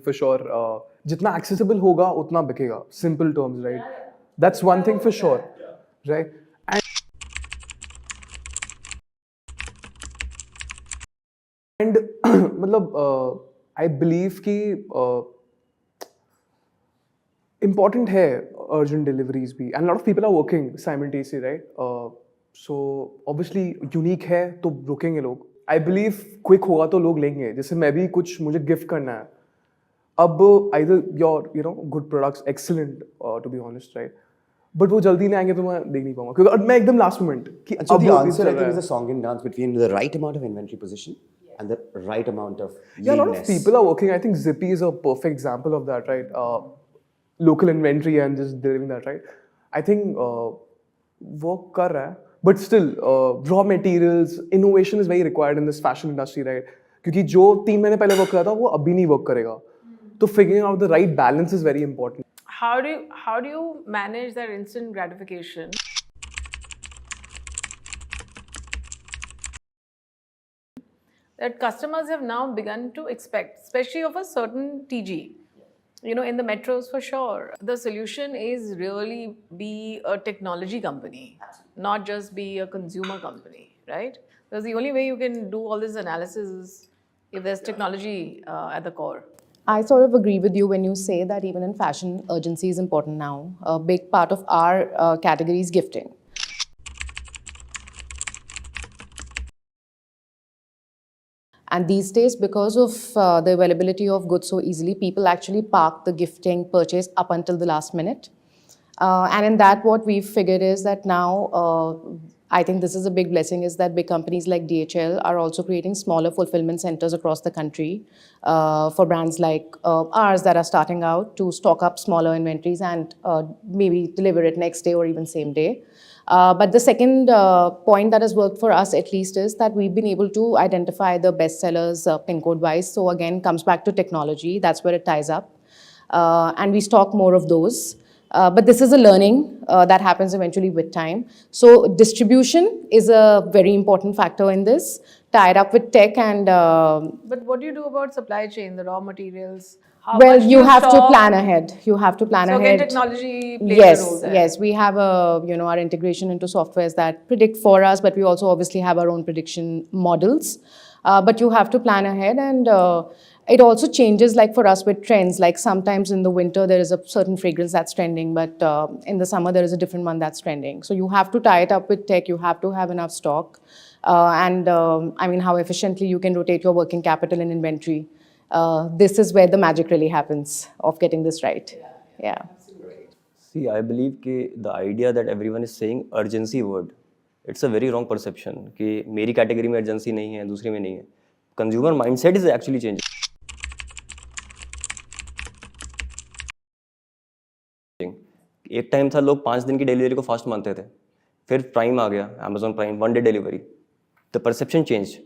for sure. जितना accessible होगा उतना बिकेगा. Simple terms, right? That's one thing for sure, right? And मतलब I believe कि important है urgent deliveries भी, and a lot of people are working simultaneously, right? So obviously unique है तो रुकेंगे लोग. I believe quick होगा तो लोग लेंगे. जैसे मैं भी कुछ मुझे गिफ्ट करना है. अब either your good products excellent to be honest, right? But वो जल्दी नहीं आएंगे तो मैं देख नहीं पाऊंगा क्योंकि मैं एकदम last moment कि And so अब the वो answer, I चल think, रहा is है. a song and dance between the right amount of inventory position and the right amount of Yeah, a lot of leanness. people are working. I think Zippy is a perfect example of that, right? Local inventory and just delivering that, right? I think work कर रहा है, but still raw materials, innovation is very required in this fashion industry, right? क्योंकि जो 3 महीने पहले work कर रहा था वो अभी नहीं work करेगा. तो figuring out the right balance is very important. How do you manage that instant gratification? That customers have now begun to expect, especially of a certain TG. In the metros for sure. The solution is really be a technology company, not just be a consumer company, right? Because the only way you can do all this analysis is if there's technology at the core. I sort of agree with you when you say that even in fashion, urgency is important now. A big part of our category is gifting. And these days, because of the availability of goods so easily, people actually park the gifting purchase up until the last minute. And in that, what we've figured is that now, I think this is a big blessing, is that big companies like DHL are also creating smaller fulfillment centers across the country for brands like ours that are starting out to stock up smaller inventories and maybe deliver it next day or even same day. But the second point that has worked for us at least is that we've been able to identify the best sellers pin code wise. So again, comes back to technology. That's where it ties up. And we stock more of those. But this is a learning that happens eventually with time. So distribution is a very important factor in this, tied up with tech and... But what do you do about supply chain, the raw materials? Well, you have to plan ahead. You have to plan so ahead. So again, technology plays a role there. Yes. We have our integration into softwares that predict for us, but we also obviously have our own prediction models. But you have to plan ahead, and it also changes, like for us with trends. Like sometimes in the winter there is a certain fragrance that's trending, but in the summer there is a different one that's trending. So you have to tie it up with tech. You have to have enough stock, and I mean how efficiently you can rotate your working capital and inventory. This is where the magic really happens of getting this right. Yeah. See, I believe that the idea that everyone is saying urgency word, it's a very wrong perception. कि मेरी category में urgency नहीं है, दूसरी में नहीं है. Consumer mindset is actually changing. एक टाइम था लोग 5 दिन की डिलीवरी को फास्ट मानते थे. फिर प्राइम आ गया, Amazon Prime, 1 day delivery. The perception changed.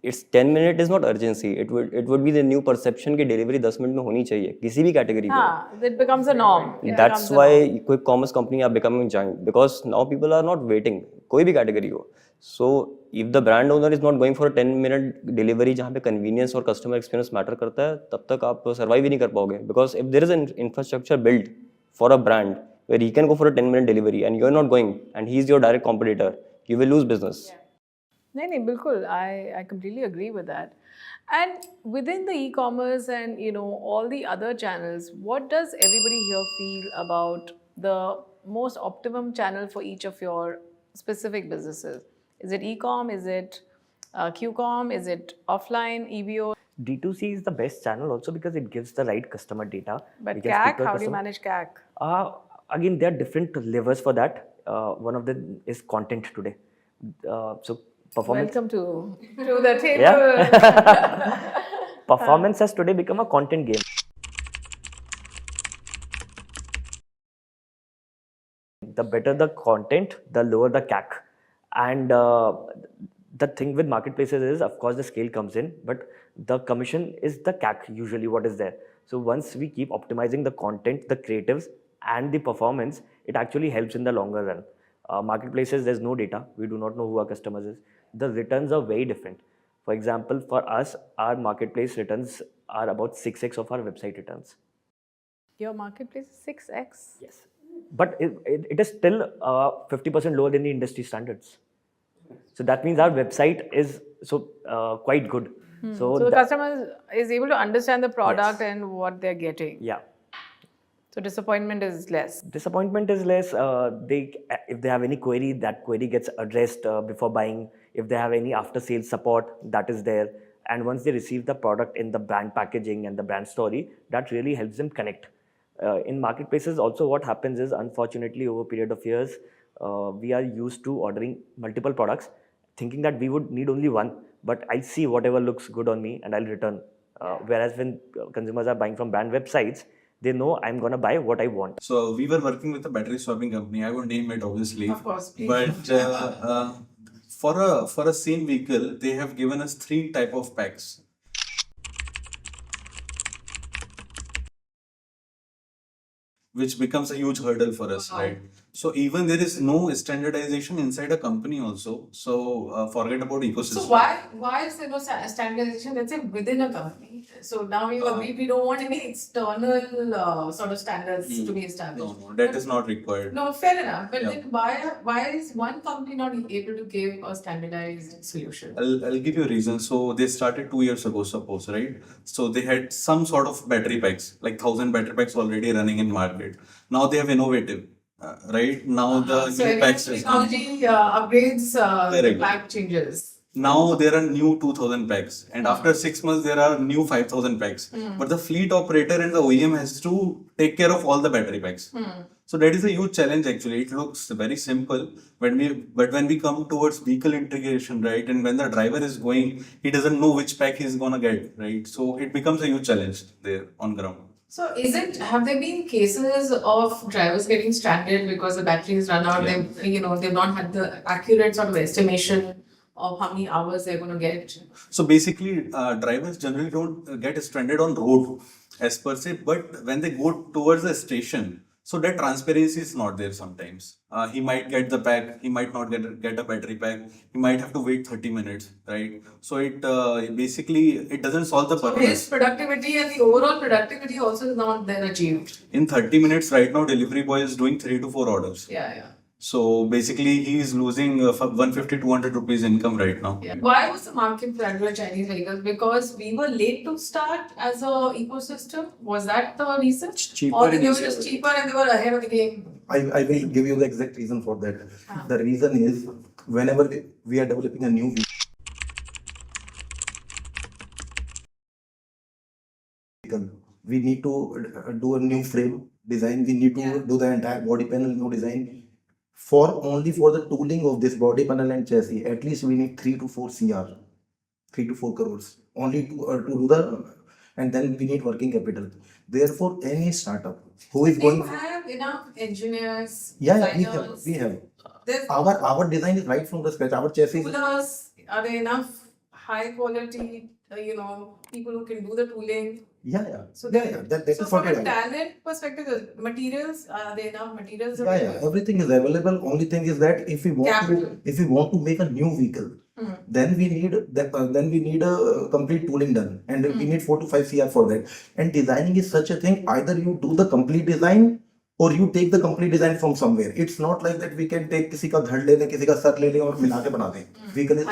It's 10 minutes is not urgency. It would be the new perception कि delivery 10 मिनट में होनी चाहिए किसी भी category में. It becomes a norm. That's why quick commerce company are becoming giant, because now people are not waiting. कोई भी category हो. So if the brand owner is not going for a 10-minute delivery जहाँ पे convenience और customer experience matter करता है, तब तक आप survive ही नहीं कर पाओगे. Because if there is an infrastructure built for a brand where he can go for a 10-minute delivery and you're not going and he's your direct competitor, you will lose business. No, bilkul. I completely agree with that. And within the e-commerce and all the other channels, what does everybody here feel about the most optimum channel for each of your specific businesses? Is it e-com? Is it Q-com? Is it offline, EBO? D2C is the best channel also because it gives the right customer data. But CAC, how do you manage CAC? Again, there are different levers for that. One of them is content today. So performance. Welcome to the table. Yeah. Performance has today become a content game. The better the content, the lower the CAC. And the thing with marketplaces is, of course, the scale comes in, but the commission is the CAC, usually what is there. So once we keep optimizing the content, the creatives, and the performance, it actually helps in the longer run. Marketplaces, there's no data. We do not know who our customers is. The returns are very different. For example, for us, our marketplace returns are about 6x of our website returns. Your marketplace is 6x. Yes. But it is still 50% lower than the industry standards. So that means our website is quite good. So the customer is able to understand the product and what they're getting. Yeah. So disappointment is less. Disappointment is less. If they have any query, that query gets addressed before buying. If they have any after sales support, that is there. And once they receive the product in the brand packaging and the brand story, that really helps them connect. In marketplaces also, what happens is, unfortunately, over a period of years, we are used to ordering multiple products, thinking that we would need only one, but I'll see whatever looks good on me and I'll return. Whereas when consumers are buying from brand websites, they know I'm gonna buy what I want. So we were working with a battery swapping company. I won't name it, obviously. Of course, please. But for a same vehicle, they have given us 3 type of packs. Which becomes a huge hurdle for us, right? So even there is no standardization inside a company also. So forget about ecosystem. So why is there no standardization, let's say, within a company? So now we don't want any external sort of standards to be established. No, that is not required. No, fair enough. But then why is one company not able to give a standardized solution? I'll give you a reason. So they started 2 years ago, suppose, right? So they had some sort of battery packs, like 1,000 battery packs already running in market. Now they have innovative, right? Now the new packs is technology upgrades, the pack changes. now there are new 2,000 packs, and after 6 months there are new 5,000 packs. But the fleet operator and the OEM has to take care of all the battery packs. So that is a huge challenge actually. It looks very simple but when we come towards vehicle integration, right, and when the driver is going, he doesn't know which pack he's gonna get, right? So it becomes a huge challenge there on ground. So have there been cases of drivers getting stranded because the batteries run out? They've not had the accurate sort of estimation of how many hours they're going to get. So basically, drivers generally don't get stranded on road as per se, but when they go towards the station, so that transparency is not there sometimes. He might get the pack, he might not get a battery pack, he might have to wait 30 minutes, right? So it basically, it doesn't solve the purpose. His productivity and the overall productivity also is not then achieved. In 30 minutes right now, delivery boy is doing 3 to 4 orders. Yeah. So basically, he is losing 150 200 rupees income right now. Yeah. Why was the market flat with Chinese vehicles? Because we were late to start as a ecosystem? Was that the reason? Or they were just cheaper and they were ahead of the game? I will give you the exact reason for that. The reason is, whenever we are developing a new vehicle, we need to do a new frame design. We need to do the entire body panel new design. Only for the tooling of this body panel and chassis, at least we need 3 to 4 CR, 3 to 4 crores only to do and then we need working capital. Therefore, any startup who is going, have enough engineers, we designers, have. Our design is right from the scratch. Our chassis. Toolers, are there enough high quality, people who can do the tooling? So that is from what a talent perspective, the materials, are there enough materials? Everything is available. Only thing is that if we want to make a new vehicle, then we need a complete tooling done, and we need 4 to 5 CR for that. And designing is such a thing. Either you do the complete design or you take the complete design from somewhere. It's not like that we can take किसी का धड़ ले लें, किसी का sir ले लें और मिला के बना दें. Vehicle is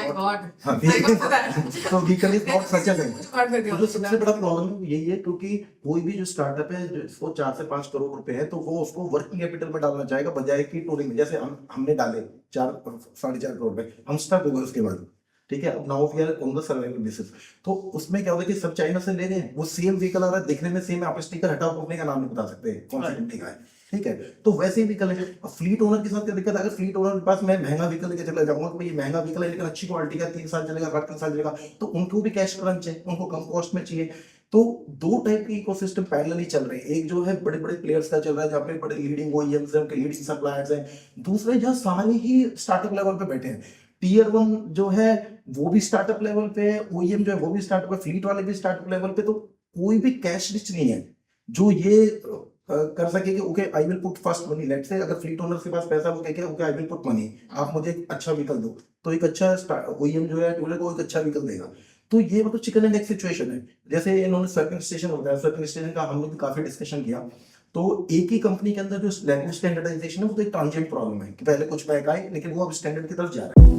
so vehicle is not such a thing. तो सबसे बड़ा प्रॉब्लम यही है, क्योंकि कोई भी जो स्टार्टअप है जिसको 4 से 5 करोड़ रुपए है, तो वो उसको वर्किंग कैपिटल में डालना चाहेगा बजाय कि टूलिंग में. जैसे हमने डाले 4-4.5 करोड़ रुपए, हम स्टक हो गए उसके बाद. ठीक है, अब now we are on the survival basis. तो उसमें क्या होता है कि सब चाइना से ले रहे हैं, वो सेम व्हीकल आ रहा है, दिखने में सेम, आप स्टिकर हटाओ, कंपनी का नाम नहीं बता सकते कौन सी कंपनी का है. ठीक है, तो वैसे ही व्हीकल है. अब फ्लीट ओनर के साथ क्या दिक्कत है? अगर फ्लीट ओनर के पास मैं महंगा व्हीकल लेके चला जाऊंगा तो ये महंगा व्हीकल है लेकिन अच्छी क्वालिटी का 3 साल चलेगा, 3 साल चलेगा, तो उनको भी कैश क्रंच है, उनको कम कॉस्ट में चाहिए. तो 2 टाइप के इकोसिस्टम पैरेलली चल रहे हैं. एक जो है बड़े बड़े प्लेयर्स का चल रहा है, जहाँ पे बड़े लीडिंग ओईएम्स हैं, उनके लीडिंग सप्लायर्स हैं. दूसरे जहाँ सारे ही स्टार्टअप लेवल पे बैठे हैं. टियर 1 जो है वो भी स्टार्टअप लेवल पे है, ओईएम जो है वो भी स्टार्टअप है, फ्लीट वाले भी स्टार्टअप लेवल पे. तो कोई भी कैश रिच नहीं है जो ये कर सके कि okay I will put first money. Let's say अगर फ्लीट ओनर के पास पैसा, वो कहे okay I will put money, आप मुझे एक अच्छा व्हीकल दो, तो एक अच्छा ओईएम जो है टूलर को एक अच्छा व्हीकल देगा. तो ये मतलब चिकन एंड एग सिचुएशन है। जैसे इन्होंने स्वैपिंग स्टेशन होता है, स्वैपिंग स्टेशन का हम लोग भी काफी डिस्कशन किया। तो एक ही कंपनी के अंदर जो लैंग्वेज स्टैंडर्डाइजेशन है वो तो एक ट्रांजिएंट प्रॉब्लम है कि पहले कुछ बैक आए लेकिन वो अब स्टैंडर्ड की तरफ जा रहा है।